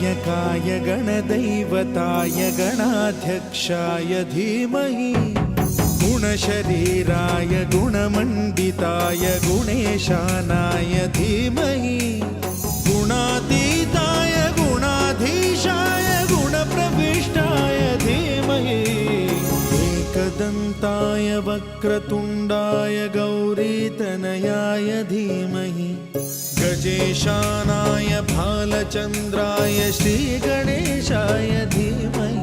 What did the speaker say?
गणनायकाय गणदैवताय गणाध्यक्षाय धीमहि गुणशरीराय गुणमण्डिताय गुणेशानाय धीमहि गुणातीताय गुणाधीशाय गुणप्रविष्टाय धीमहि एकदन्ताय वक्रतुण्डाय गौरीतनयाय धीमहि गजेशानाय भालचन्द्राय श्रीगणेशाय धीमहि